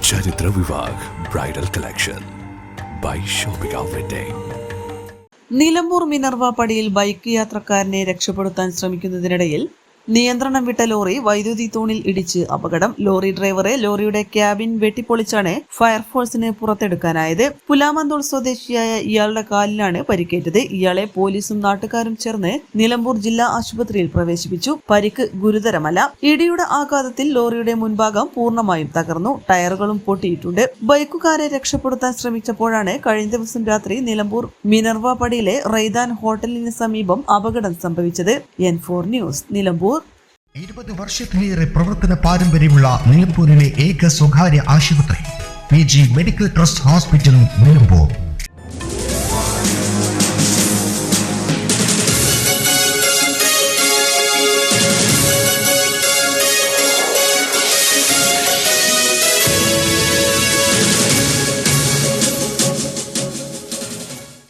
ചരിത്ര Vivah bridal collection by shopping wedding. Nilambur Minerva പടിയിൽ bike യാത്രക്കാരനെ രക്ഷപ്പെടുത്താൻ ശ്രമിക്കുന്നതിനിടയിൽ നിയന്ത്രണം വിട്ട ലോറി വൈദ്യുതി തൂണിൽ ഇടിച്ച് അപകടം. ലോറി ഡ്രൈവറെ ലോറിയുടെ ക്യാബിൻ വെട്ടിപ്പൊളിച്ചാണ് ഫയർഫോഴ്സിന് പുറത്തെടുക്കാനായത്. പുലാമന്തോൾ സ്വദേശിയായ ഇയാളുടെ കാലിലാണ് പരിക്കേറ്റത്. ഇയാളെ പോലീസും നാട്ടുകാരും ചേർന്ന് നിലമ്പൂർ ജില്ലാ ആശുപത്രിയിൽ പ്രവേശിപ്പിച്ചു. പരിക്ക് ഗുരുതരമല്ല. ഇടിയുടെ ആഘാതത്തിൽ ലോറിയുടെ മുൻഭാഗം പൂർണ്ണമായും തകർന്നു. ടയറുകളും പൊട്ടിയിട്ടുണ്ട്. ബൈക്കുകാരെ രക്ഷപ്പെടുത്താൻ ശ്രമിച്ചപ്പോഴാണ് കഴിഞ്ഞ ദിവസം രാത്രി നിലമ്പൂർ മിനർവ പടിയിലെ റൈദാൻ ഹോട്ടലിന് സമീപം അപകടം സംഭവിച്ചത്. N4 news Nilambur. 20 വർഷത്തിലേറെ പ്രവർത്തന പാരമ്പര്യമുള്ള നിലമ്പൂരിലെ ഏക സ്വകാര്യ ആശുപത്രി PG medical trust hospital Nilambur.